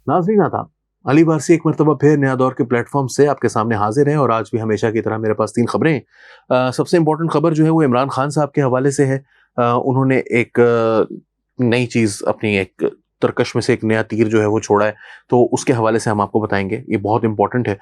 नाज़रीन आदाब, अली बारसी एक मरतबा फिर नया दौर के प्लेटफॉर्म से आपके सामने हाजिर है और आज भी हमेशा की तरह मेरे पास 3 खबरें हैं। सबसे इम्पोर्टेंट खबर जो है वो इमरान खान साहब के हवाले से है। उन्होंने एक नई चीज़ अपनी एक तरकश में से एक नया तीर जो है वो छोड़ा है, तो उसके हवाले से हम आपको बताएँगे। ये बहुत इम्पोर्टेंट है।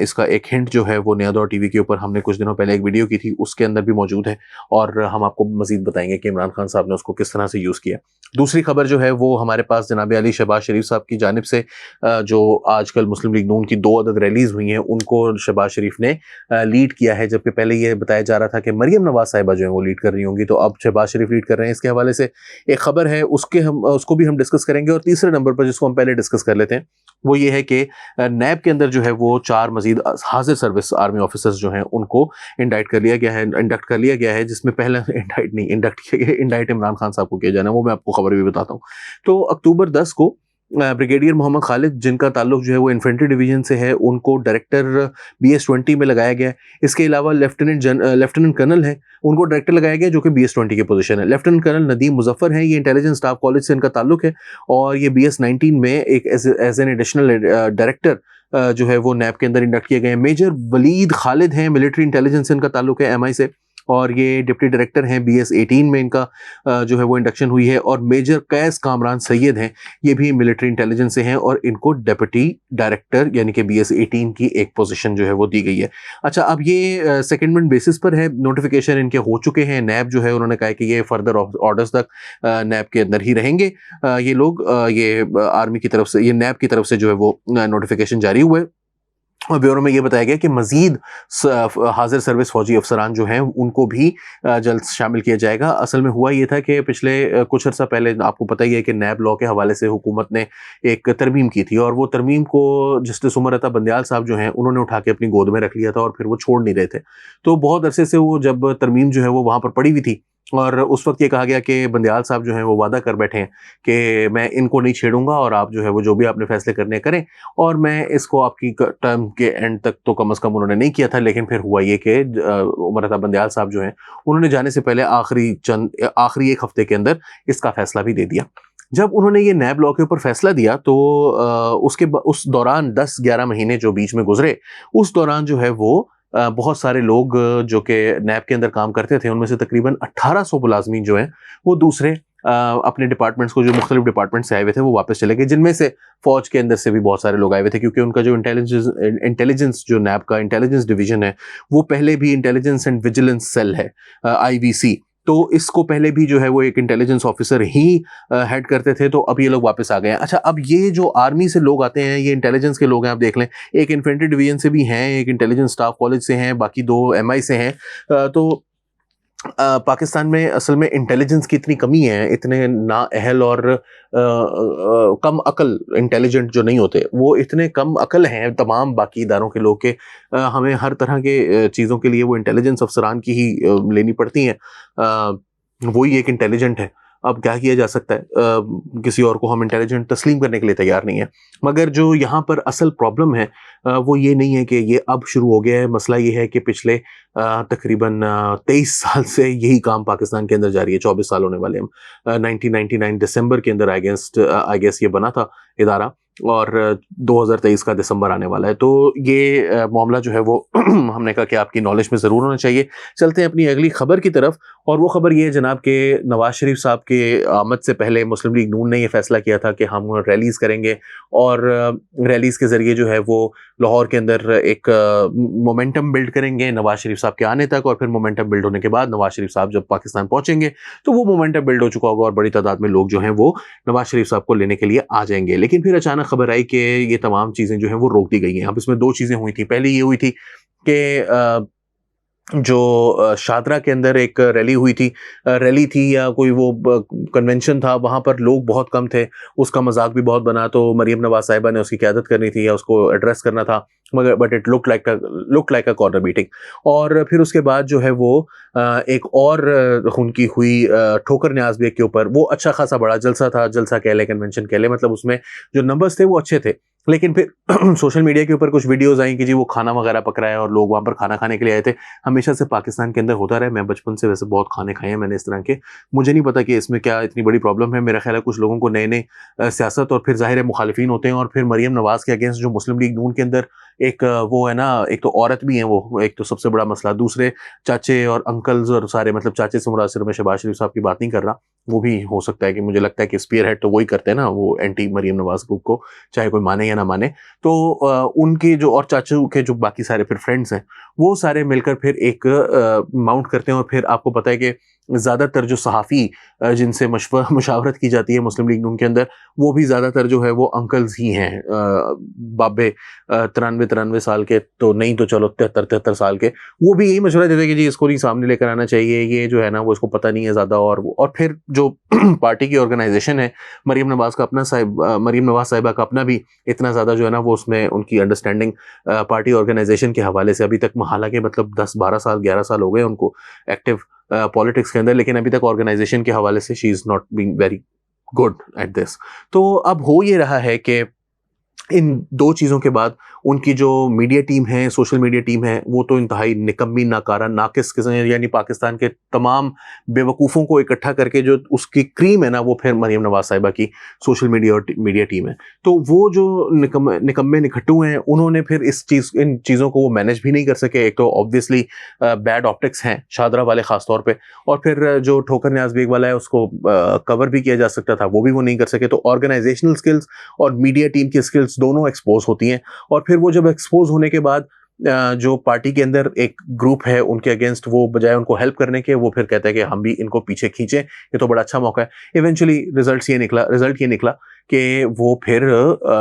इसका एक हिंट जो है वो नया दौर टीवी के ऊपर हमने कुछ दिनों पहले एक वीडियो की थी, उसके अंदर भी मौजूद है और हम आपको मज़ीद बताएँगे कि इमरान खान साहब ने उसको किस तरह से यूज़ किया। दूसरी खबर जो है वो हमारे पास जनाब अली शहबाज शरीफ साहब की जानिब से जो आजकल मुस्लिम लीग नून की 2 अदद रैलीज़ हुई हैं, उनको शहबाज शरीफ ने लीड किया है, जबकि पहले ये बताया जा रहा था कि मरियम नवाज़ साहिबा जो है वो लीड कर रही होंगी, तो अब शहबाज शरीफ लीड कर रहे हैं। इसके हवाले से एक खबर है, उसको भी हम डिस्कस करेंगे। और तीसरे नंबर पर जिसको हम पहले डिस्कस कर लेते हैं, वो ये है कि नैब के अंदर जो है वो 4 मज़ीद हाज़िर सर्विस आर्मी ऑफिसर्स जो हैं उनको इंडाइट कर लिया गया है, जिसमें पहले इंडाइट इमरान खान साहब को किया जाना है, वो मैं आपको खबर भी बताता हूँ। तो अक्टूबर 10 को ब्रिगेडियर मोहम्मद खालिद, जिनका ताल्लुक जो है वो इन्फेंट्री डिवीजन से है, उनको डायरेक्टर BS-20 में लगाया गया है। इसके अलावा लेफ्टिनेंट कर्नल है, उनको डायरेक्टर लगाया गया है, जो कि BS-20 की पोजीशन है। लेफ्टिनेंट कर्नल नदीम मुजफ्फर हैं, ये इंटेलिजेंस स्टाफ कॉलेज से इनका ताल्लुक है और ये BS-19 में एक एज एन एडिशनल डायरेक्टर जो है वो नैब के अंदर इंडक्ट किए गए हैं। मेजर वलीद खालिद हैं, मिलिट्री इंटेलिजेंस से इनका ताल्लुक है MI से, और ये डिप्टी डायरेक्टर हैं, BS-18 में इनका जो है वो इंडक्शन हुई है। और मेजर कैस कामरान सैयद हैं, ये भी मिलिट्री इंटेलिजेंस से हैं और इनको डिप्टी डायरेक्टर यानी कि BS-18 की एक पोजीशन जो है वो दी गई है। अच्छा, अब ये सेकेंडमेंट बेसिस पर है, नोटिफिकेशन इनके हो चुके हैं। नैब जो है उन्होंने कहा है कि ये फर्दर ऑर्डर्स तक नैब के अंदर ही रहेंगे। ये लोग ये आर्मी की तरफ से, ये नैब की तरफ से जो है वो नोटिफिकेशन जारी हुआ है और ब्यूरो में ये बताया गया कि मजीद हाजिर सर्विस फौजी अफसरान जो हैं उनको भी जल्द शामिल किया जाएगा। असल में हुआ ये था कि पिछले कुछ अर्सा पहले आपको पता ही है कि नैब लॉ के हवाले से हुकूमत ने एक तरमीम की थी और वो तरमीम को जस्टिस उमर अता बंदयाल साहब जो हैं उन्होंने उठा के अपनी गोद में रख लिया था और फिर वो छोड़ नहीं रहे थे। तो बहुत अरसे से वो जब तरमीम जो है वो वहाँ पर पड़ी हुई थी और उस वक्त ये कहा गया कि बंदयाल साहब जो हैं वो वादा कर बैठे हैं कि मैं इनको नहीं छेड़ूंगा और आप जो है वो जो भी आपने फैसले करने करें, और मैं इसको आपकी टर्म के एंड तक तो कम से कम उन्होंने नहीं किया था। लेकिन फिर हुआ ये कि उमर अता बंदयाल साहब जो हैं उन्होंने जाने से पहले आखिरी एक हफ्ते के अंदर इसका फैसला भी दे दिया। जब उन्होंने ये नैब लॉ के ऊपर फैसला दिया तो उस दौरान 10-11 महीने जो बीच में गुजरे, उस दौरान जो है वो बहुत सारे लोग जो कि नैब के अंदर काम करते थे, उनमें से तकरीबन 1800 मुलाजमीन जो हैं वो दूसरे अपने डिपार्टमेंट्स को, जो मुख्तलिफ डिपार्टमेंट से आए हुए थे, वो वापस चले गए, जिनमें से फौज के अंदर से भी बहुत सारे लोग आए हुए थे, क्योंकि उनका जो इंटेलिजेंस जो नैब का इंटेलिजेंस डिवीजन है वो पहले भी इंटेलिजेंस एंड विजिलेंस सेल है, IVC, तो इसको पहले भी जो है वो एक इंटेलिजेंस ऑफिसर ही हेड करते थे। तो अब ये लोग वापस आ गए हैं। अच्छा, अब ये जो आर्मी से लोग आते हैं, ये इंटेलिजेंस के लोग हैं, आप देख लें, एक इन्फेंट्री डिवीजन से भी हैं, एक इंटेलिजेंस स्टाफ कॉलेज से हैं, बाकी 2 MI से हैं। तो पाकिस्तान में असल में इंटेलिजेंस की इतनी कमी है, इतने नाअहल और कम अकल इंटेलिजेंट जो नहीं होते, वो इतने कम अकल हैं तमाम बाकी इदारों के लोग के हमें हर तरह के चीज़ों के लिए वो इंटेलिजेंस अफसरान की ही लेनी पड़ती हैं। वही एक इंटेलिजेंट है। अब क्या किया जा सकता है, किसी और को हम इंटेलिजेंट तस्लीम करने के लिए तैयार नहीं है। मगर जो यहाँ पर असल प्रॉब्लम है वो ये नहीं है कि ये अब शुरू हो गया है। मसला ये है कि पिछले तकरीबन 23 साल से यही काम पाकिस्तान के अंदर जारी है। 24 साल होने वाले हम। 1999 दिसंबर के अंदर आई गेस ये बना था इदारा, और 2023 का दिसंबर आने वाला है। तो ये मामला जो है वो हमने कहा कि आपकी नॉलेज में ज़रूर होना चाहिए। चलते हैं अपनी अगली खबर की तरफ, और वो खबर ये है जनाब के नवाज शरीफ साहब के आमद से पहले मुस्लिम लीग नून ने ये फैसला किया था कि हम रैलीज़ करेंगे, और रैलीज़ के ज़रिए जो है वो लाहौर के अंदर एक मोमेंटम बिल्ड करेंगे नवाज शरीफ साहब के आने तक, और फिर मोमेंटम बिल्ड होने के बाद नवाज शरीफ साहब जब पाकिस्तान पहुंचेंगे तो वो मोमेंटम बिल्ड हो चुका होगा और बड़ी तादाद में लोग जो हैं वो नवाज शरीफ साहब को लेने के लिए आ जाएंगे। लेकिन फिर अचानक खबर आई कि ये तमाम चीज़ें जो हैं वो रोक दी गई हैं। अब इसमें 2 चीज़ें हुई थी। पहली ये हुई थी कि जो शादरा के अंदर एक रैली थी या कोई वो कन्वेंशन था, वहाँ पर लोग बहुत कम थे, उसका मजाक भी बहुत बना। तो मरियम नवाज साहिबा ने उसकी क़यादत करनी थी या उसको एड्रेस करना था, मगर but it look like a corner meeting. और फिर उसके बाद जो है वो एक और उनकी हुई ठोकर न्याज बेग के ऊपर, वो अच्छा खासा बड़ा जलसा था, जलसा कह ले, कन्वेंशन कह ले, मतलब उसमें जो नंबर्स थे वो अच्छे थे। लेकिन फिर सोशल मीडिया के ऊपर कुछ वीडियोस आई कि जी वो खाना वगैरह पक रहा है और लोग वहाँ पर खाना खाने के लिए आए थे। हमेशा से पाकिस्तान के अंदर होता रहा है, मैं बचपन से वैसे बहुत खाने खाए हैं मैंने इस तरह के। मुझे नहीं पता कि इसमें क्या इतनी बड़ी प्रॉब्लम है। मेरा ख्याल है कुछ लोगों को नए-नए सियासत और फिर ज़ाहिर है मुखालिफिन होते हैं, और फिर मरियम नवाज़ के अगेंस्ट जो मुस्लिम लीग नून के अंदर एक वो है ना, एक तो औरत भी है वो, एक तो सबसे बड़ा मसला, दूसरे चाचे और अंकल्स और सारे, मतलब चाचे से मुराद सिर्फ मैं शहबाज शरीफ साहब की बात नहीं कर रहा, वो भी हो सकता है कि मुझे लगता है कि स्पीयर हेड तो वही करते हैं ना, वो एंटी मरियम नवाज़ ग्रुप को, चाहे कोई माने या ना माने। तो उनके जो और चाचू के जो बाकी सारे फिर फ्रेंड्स हैं, वो सारे मिलकर फिर एक माउंट करते हैं, और फिर आपको पता है कि ज़्यादातर जो सहाफ़ी जिनसे मुशावरत की जाती है मुस्लिम लीग नून के अंदर, वो भी ज़्यादातर जो है वो अंकल्स ही हैं, बाबे 93 साल के तो नहीं तो चलो 73 साल के। वो भी यही मशवरा देते हैं कि जी इसको नहीं सामने लेकर आना चाहिए, ये जो है ना वो इसको पता नहीं है ज़्यादा। और फिर जो पार्टी की ऑर्गेनाइजेशन है, मरियम नवाज़ साहिबा का अपना भी इतना ज़्यादा जो है ना वो उसमें उनकी अंडरस्टैंडिंग पार्टी ऑर्गेनाइजेशन के हवाले से अभी तक, हालांकि मतलब 10-12 साल 11 साल हो गए उनको एक्टिव पॉलिटिक्स के अंदर, लेकिन अभी तक ऑर्गेनाइजेशन के हवाले से she is not being very good at this. तो अब हो ये रहा है कि इन दो चीज़ों के बाद उनकी जो मीडिया टीम है, सोशल मीडिया टीम है, वो तो इंतहाई निकम्मी, नाकारा, नाकिस किस्म, यानी पाकिस्तान के तमाम बेवकूफ़ों को इकट्ठा करके जो उसकी क्रीम है ना, वो फिर मरियम नवाज़ साहिबा की सोशल मीडिया टीम है। तो वो जो निकम्मे निखट्टू हैं, उन्होंने फिर इन चीज़ों को वो मैनेज भी नहीं कर सके। एक तो ऑब्वियसली बैड ऑप्टिक्स हैं शादरा वाले ख़ास तौर पे, और फिर जो ठोकर न्याज़ बेग वाला है उसको कवर भी किया जा सकता था, वो भी वो नहीं कर सके। तो ऑर्गेनाइजेशनल स्किल्स और मीडिया टीम की स्किल्स दोनों एक्सपोज होती हैं, और फिर वो जब एक्सपोज होने के बाद जो पार्टी के अंदर एक ग्रुप है उनके अगेंस्ट, वो बजाय उनको हेल्प करने के, वो फिर कहता है कि हम भी इनको पीछे खींचें, ये तो बड़ा अच्छा मौका है। इवेंचुअली रिजल्ट ये निकला कि वो फिर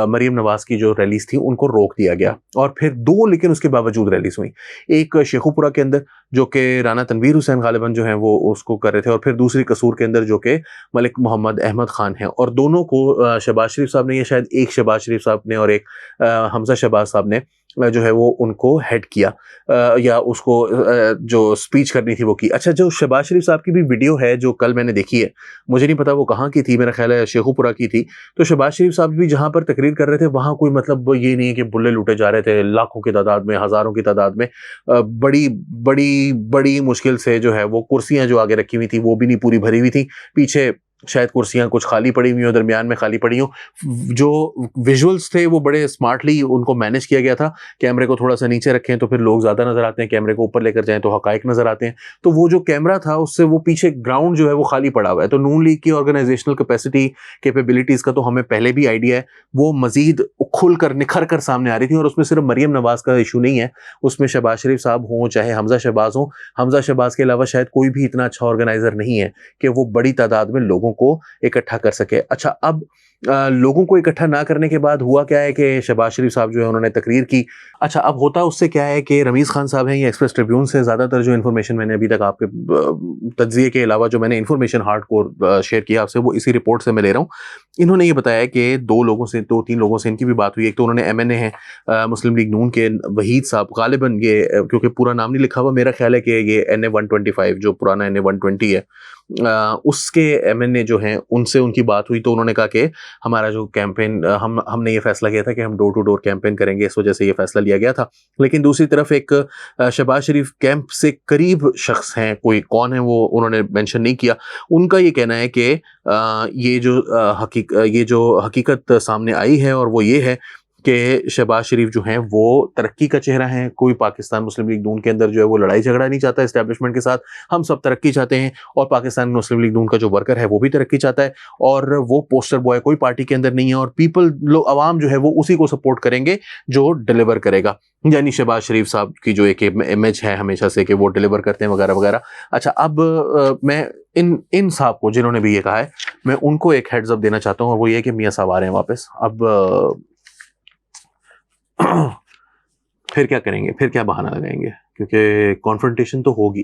मरियम नवाज़ की जो रैलीज थी उनको रोक दिया गया, और फिर दो लेकिन उसके बावजूद रैलीज हुई। एक शेखुपुरा के अंदर जो कि राना तनवीर हुसैन गालिबन जो हैं वो उसको कर रहे थे, और फिर दूसरी कसूर के अंदर जो कि मलिक मोहम्मद अहमद खान है, और दोनों को शहबाज शरीफ साहब ने, या शायद एक शहबाज शरीफ साहब ने और एक हमजा शहबाज साहब ने जो है वो उनको हेड किया, या उसको जो स्पीच करनी थी वो की। अच्छा, जो शहबाज शरीफ साहब की भी वीडियो है जो कल मैंने देखी है, मुझे नहीं पता वो कहाँ की थी, मेरा ख्याल है शेखुपुरा की थी। तो शहबाज शरीफ साहब भी जहाँ पर तकरीर कर रहे थे, वहाँ कोई मतलब ये नहीं है कि बुल्ले लूटे जा रहे थे लाखों की तादाद में, हज़ारों की तादाद में। बड़ी बड़ी बड़ी मुश्किल से जो है वो कुर्सियाँ जो आगे रखी हुई थी वो भी नहीं पूरी भरी हुई थी, पीछे शायद कुर्सियां कुछ खाली पड़ी हुई हो, दरमियान में खाली पड़ी हो। जो विजुअल्स थे वो बड़े स्मार्टली उनको मैनेज किया गया था। कैमरे को थोड़ा सा नीचे रखें तो फिर लोग ज़्यादा नज़र आते हैं, कैमरे को ऊपर लेकर जाएं तो हकाइक नज़र आते हैं। तो वो जो कैमरा था उससे वो पीछे ग्राउंड जो है वो खाली पड़ा हुआ है। तो नून लीग की ऑर्गेनाइजेशनल कैपेसिटी, कैपेबिलिटीज़ का तो हमें पहले भी आइडिया है, वो मजीद खुल कर निखर कर सामने आ रही थी। और उसमें सिर्फ मरियम नवाज़ का इशू नहीं है, उसमें शहबाज शरीफ साहब हों चाहे हमजा शहबाज हों। हमजा शहबाज के अलावा शायद कोई भी इतना अच्छा ऑर्गेनाइजर नहीं है कि वो बड़ी तादाद में लोगों को इकट्ठा कर सके। अच्छा, अब लोगों को इकट्ठा ना करने के बाद हुआ क्या है कि शहबाज शरीफ साहब जो है उन्होंने तकरीर की। अच्छा, अब होता उससे क्या है कि रमीज़ खान साहब हैं, ये एक्सप्रेस ट्रिब्यून से ज़्यादातर जो इन्फॉर्मेशन मैंने अभी तक आपके तज्ज़िये के अलावा जो मैंने इन्फॉर्मेशन हार्डकोर शेयर किया आपसे, वो इसी रिपोर्ट से मैं ले रहा हूँ। इन्होंने ये बताया कि 2-3 लोगों से इनकी भी बात हुई। एक तो उन्होंने MNA हैं मुस्लिम लीग नून के वहीद साहब, गालिबन ये क्योंकि पूरा नाम नहीं लिखा हुआ, मेरा ख्याल है कि ये NA 125 जो पुराना NA 120 है उसके MNA जो हैं उनसे उनकी बात हुई। तो उन्होंने कहा कि हमारा जो कैंपेन, हमने ये फैसला किया था कि हम डोर टू डोर कैंपेन करेंगे, इस वजह से ये फैसला लिया गया था। लेकिन दूसरी तरफ एक शहबाज शरीफ कैंप से करीब शख्स हैं, कोई कौन है वो उन्होंने मेंशन नहीं किया, उनका ये कहना है कि ये जो हकीकत सामने आई है और वो ये है कि शहबाज शरीफ जो हैं वो तरक्की का चेहरा है। कोई पाकिस्तान मुस्लिम लीग नून के अंदर जो है वो लड़ाई झगड़ा नहीं चाहता एस्टेब्लिशमेंट के साथ, हम सब तरक्की चाहते हैं, और पाकिस्तान मुस्लिम लीग नून का जो वर्कर है वो भी तरक्की चाहता है, और वो पोस्टर बॉय कोई पार्टी के अंदर नहीं है, और अवाम जो है वो उसी को सपोर्ट करेंगे जो डिलीवर करेगा, यानी शहबाज शरीफ साहब की जो एक इमेज है हमेशा से कि वो डिलीवर करते हैं वगैरह वगैरह। अच्छा, अब मैं इन साहब को जिन्होंने भी ये कहा है, मैं उनको एक हेड्स अप देना चाहता हूँ, और वो ये कि मियाँ साहब आ रहे हैं वापस। अब फिर क्या करेंगे, फिर क्या बहाना लगाएंगे, क्योंकि कॉन्फ्रंटेशन तो होगी।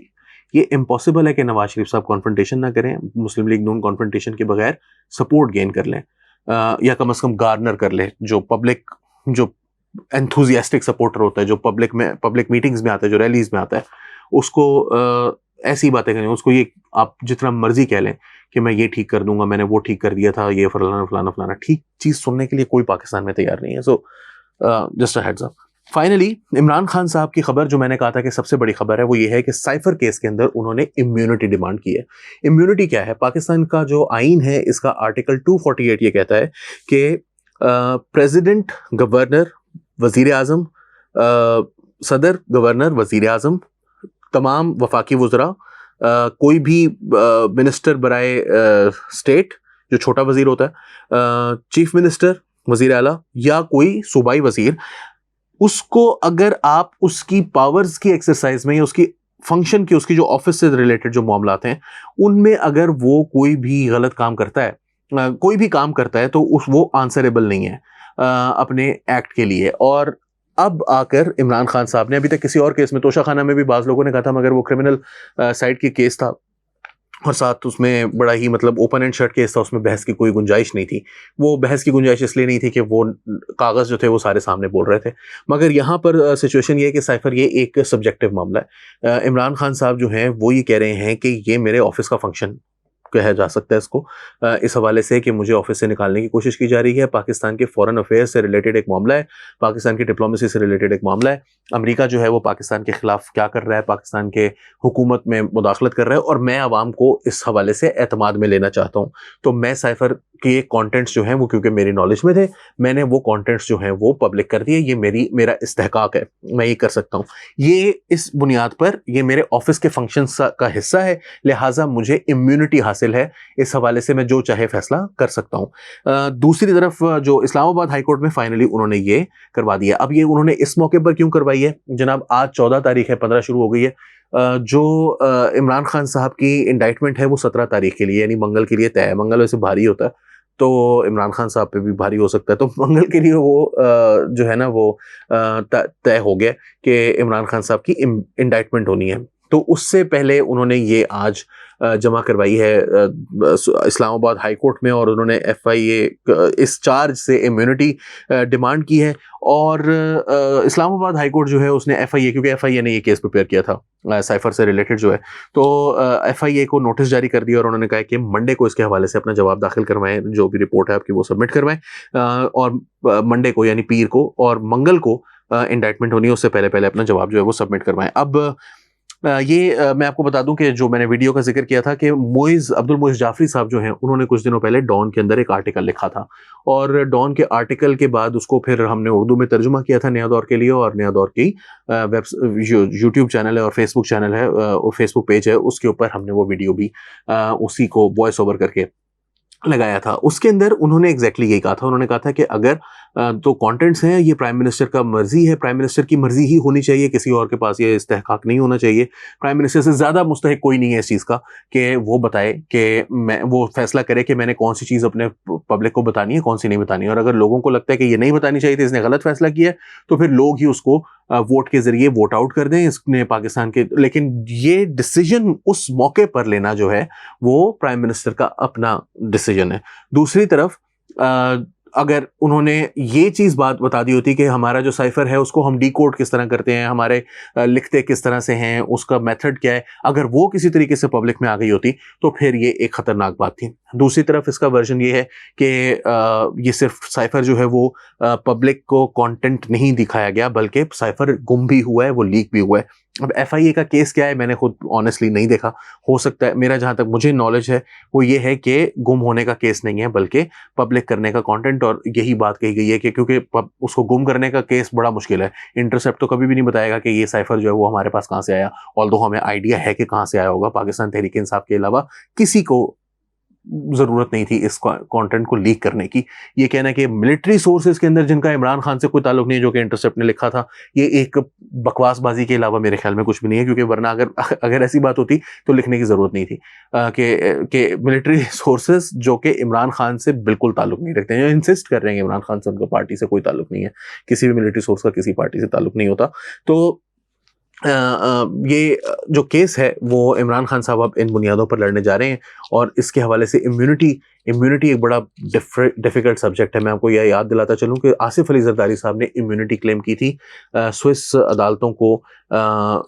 ये इम्पॉसिबल है कि नवाज शरीफ साहब कॉन्फ्रंटेशन ना करें, मुस्लिम लीग नून कॉन्फ्रंटेशन के बगैर सपोर्ट गेन कर लें, या कम से कम गार्नर कर ले। जो एंथुजियास्टिक सपोर्टर होता है, जो पब्लिक मीटिंग्स में आता है, जो रैलीज में आता है, उसको ऐसी बातें करें, उसको ये आप जितना मर्जी कह लें कि मैं ये ठीक कर दूंगा, मैंने वो ठीक कर दिया था, ये फलाना फलाना फलाना, ठीक चीज सुनने के लिए कोई पाकिस्तान में तैयार नहीं है। So just a heads up. Finally Imran Khan साहब की खबर जो मैंने कहा था कि सबसे बड़ी खबर है, वो ये है कि साइफर केस के अंदर उन्होंने इम्यूनिटी डिमांड की है। इम्यूनिटी क्या है? पाकिस्तान का जो आइन है, इसका आर्टिकल 248 ये कहता है कि प्रेसिडेंट, गवर्नर, वजीर आजम, सदर, गवर्नर, वजीर आजम, तमाम वफाकी वज़रा, कोई भी मिनिस्टर बराए स्टेट जो छोटा वजीर होता है, चीफ मिनिस्टर, वजीर आला या कोई सूबाई वजीर, उसको अगर आप उसकी पावर्स की एक्सरसाइज में या उसकी फंक्शन की, उसकी जो ऑफिस से रिलेटेड जो मामलात हैं उनमें अगर वो कोई भी गलत काम करता है, कोई भी काम करता है, तो वो आंसरेबल नहीं है अपने एक्ट के लिए। और अब आकर इमरान खान साहब ने, अभी तक किसी और केस में, तोशा खाना में भी बाज लोगों ने कहा था, मगर वो क्रिमिनल साइड की केस था और साथ उसमें बड़ा ही मतलब ओपन एंड शट केस था, उसमें बहस की कोई गुंजाइश नहीं थी। वो बहस की गुंजाइश इसलिए नहीं थी कि वो कागज़ जो थे वो सारे सामने बोल रहे थे। मगर यहाँ पर सिचुएशन ये है कि साइफर ये एक सब्जेक्टिव मामला है। इमरान खान साहब जो हैं वो ये कह रहे हैं कि ये मेरे ऑफिस का फंक्शन कहा जा सकता है इसको, इस हवाले से कि मुझे ऑफिस से निकालने की कोशिश की जा रही है। पाकिस्तान के फॉरेन अफेयर्स से रिलेटेड एक मामला है, पाकिस्तान की डिप्लोमेसी से रिलेटेड एक मामला है। अमेरिका जो है वो पाकिस्तान के खिलाफ क्या कर रहा है, पाकिस्तान के हुकूमत में मुदाखलत कर रहा है, और मैं आवाम को इस हवाले से एतमाद में लेना चाहता हूँ। तो मैं साइफर के कंटेंट्स जो हैं वो, क्योंकि मेरी नॉलेज में थे, मैंने वो कंटेंट्स जो हैं वो पब्लिक कर दिए। ये मेरा इस्तेहकाक है, मैं ये कर सकता हूँ। ये इस बुनियाद पर ये मेरे ऑफिस के फंक्शंस का हिस्सा है, लिहाजा मुझे इम्यूनिटी हासिल है, इस हवाले से मैं जो चाहे फैसला कर सकता हूँ। दूसरी तरफ जो इस्लामाबाद हाई कोर्ट में फाइनली उन्होंने ये करवा दिया। अब ये उन्होंने इस मौके पर क्यों करवाई है जनाब? आज 14 तारीख है, 15 शुरू हो गई है। जो इमरान खान साहब की इंडाइटमेंट है वो 17 तारीख के लिए, यानी मंगल के लिए तय है। मंगल वैसे भारी होता है, तो इमरान खान साहब पे भी भारी हो सकता है, तो मंगल के लिए वो जो है ना वो तय हो गया कि इमरान खान साहब की इंडाइटमेंट होनी है। तो उससे पहले उन्होंने ये आज जमा करवाई है इस्लामाबाद हाई कोर्ट में, और उन्होंने FIA इस चार्ज से इम्यूनिटी डिमांड की है। और इस्लामाबाद हाई कोर्ट जो है उसने FIA, क्योंकि FIA ने ये केस प्रिपेयर किया था साइफर से रिलेटेड जो है, तो FIA को नोटिस जारी कर दिया और उन्होंने कहा कि मंडे को इसके हवाले से अपना जवाब दाखिल करवाएं, जो भी रिपोर्ट है आपकी वो सबमिट करवाएं, और मंडे को यानी पीर को और मंगल को इंडाइटमेंट होनी है, उससे पहले पहले अपना जवाब जो है वो सबमिट करवाएं। अब मैं आपको बता दूं कि जो मैंने वीडियो का जिक्र किया था कि अब्दुल मोइज़ जाफरी साहब जो हैं, उन्होंने कुछ दिनों पहले डॉन के अंदर एक आर्टिकल लिखा था, और डॉन के आर्टिकल के बाद उसको फिर हमने उर्दू में तर्जुमा किया था नया दौर के लिए, और नया दौर की यूट्यूब चैनल है और फेसबुक चैनल है, फेसबुक पेज है, उसके ऊपर हमने वो वीडियो भी उसी को वॉइस ओवर करके लगाया था। उसके अंदर उन्होंने एग्जैक्टली यही कहा था। उन्होंने कहा था कि अगर तो कंटेंट्स हैं, ये प्राइम मिनिस्टर का मर्जी है, प्राइम मिनिस्टर की मर्जी ही होनी चाहिए, किसी और के पास ये इस्तेहकाक नहीं होना चाहिए। प्राइम मिनिस्टर से ज़्यादा मुस्तहिक कोई नहीं है इस चीज़ का कि वो बताए कि वो फैसला करे कि मैंने कौन सी चीज़ अपने पब्लिक को बतानी है, कौन सी नहीं बतानी है। और अगर लोगों को लगता है कि ये नहीं बतानी चाहिए थी, इसने गलत फैसला किया है, तो फिर लोग ही उसको वोट के जरिए वोट आउट कर दें इसने पाकिस्तान के। लेकिन ये डिसीजन उस मौके पर लेना जो है वो प्राइम मिनिस्टर का अपना डिसीजन है। दूसरी तरफ अगर उन्होंने ये चीज़ बात बता दी होती कि हमारा जो साइफर है उसको हम डीकोड किस तरह करते हैं, हमारे लिखते किस तरह से हैं, उसका मेथड क्या है, अगर वो किसी तरीके से पब्लिक में आ गई होती तो फिर ये एक ख़तरनाक बात थी। दूसरी तरफ इसका वर्जन ये है कि ये सिर्फ साइफर जो है वो पब्लिक को कंटेंट नहीं दिखाया गया, बल्कि साइफर गुम भी हुआ है, वो लीक भी हुआ है। अब FIA का केस क्या है मैंने खुद ऑनेस्टली नहीं देखा, हो सकता है, मेरा जहाँ तक मुझे नॉलेज है वो ये है कि गुम होने का केस नहीं है, बल्कि पब्लिक करने का कंटेंट। और यही बात कही गई है कि क्योंकि उसको गुम करने का केस बड़ा मुश्किल है, इंटरसेप्ट तो कभी भी नहीं बताएगा कि ये साइफर जो है वो हमारे पास कहाँ से आया, ऑल्दो हमें आइडिया है कि कहाँ से आया होगा। पाकिस्तान तहरीक इंसाफ के अलावा किसी को जरूरत नहीं थी इस कंटेंट को लीक करने की। ये कहना कि मिलिट्री सोर्सेज के अंदर जिनका इमरान खान से कोई ताल्लुक नहीं है, जो कि इंटरसेप्ट ने लिखा था, ये एक बकवासबाजी के अलावा मेरे ख्याल में कुछ भी नहीं है, क्योंकि वरना अगर ऐसी बात होती तो लिखने की जरूरत नहीं थी कि मिलिट्री सोर्सेज जो कि इमरान खान से बिल्कुल ताल्लुक नहीं रखते हैं, इंसिस्ट कर रहे हैं इमरान खान से उनका पार्टी से कोई ताल्लुक नहीं है, किसी भी मिलिट्री सोर्स का किसी पार्टी से ताल्लुक नहीं होता। तो ये जो केस है वो इमरान खान साहब अब इन बुनियादों पर लड़ने जा रहे हैं, और इसके हवाले से इम्यूनिटी इम्यूनिटी एक बड़ा डिफिकल्ट सब्जेक्ट है। मैं आपको यह याद दिलाता चलूं कि आसिफ अली जरदारी साहब ने इम्यूनिटी क्लेम की थी स्विस अदालतों को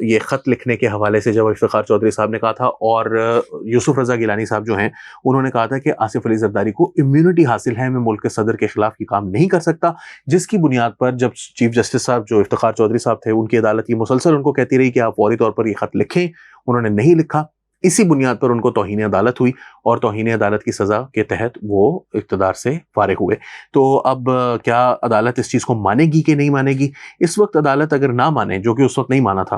ये ख़त लिखने के हवाले से, जब इफ्तिखार चौधरी साहब ने कहा था और यूसुफ रज़ा गिलानी साहब जो हैं उन्होंने कहा था कि आसिफ अली जरदारी को इम्यूनिटी हासिल है, मैं मुल्क के सदर के खिलाफ ये काम नहीं कर सकता, जिसकी बुनियाद पर जब चीफ जस्टिस साहब जो इफ्तिखार चौधरी साहब थे उनकी अदालत ये मुसलसल उनको कहती रही कि आप फौरी तौर पर ये ख़त लिखें, उन्होंने नहीं लिखा। इसी बुनियाद पर उनको तौहीन अदालत हुई और तौहीन अदालत की सज़ा के तहत वो इक़्तिदार से फारिग हुए। तो अब क्या अदालत इस चीज़ को मानेगी कि नहीं मानेगी? इस वक्त अदालत अगर ना माने, जो कि उस वक्त नहीं माना था,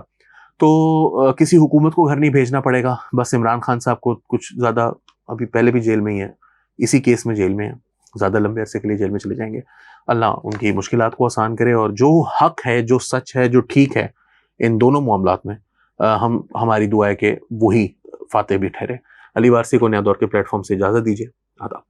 तो किसी हुकूमत को घर नहीं भेजना पड़ेगा। बस इमरान खान साहब को कुछ ज़्यादा, अभी पहले भी जेल में ही है, इसी केस में जेल में है, ज़्यादा लंबे अरसे के लिए जेल में चले जाएंगे। अल्लाह उनकी मुश्किलात को आसान करे और जो हक है, जो सच है, जो ठीक है इन दोनों मामलात में हमारी दुआ है कि वही फातेह भी ठहरे। अली वारसी को नया दौर के प्लेटफॉर्म से इजाज़त दीजिए। आदाब।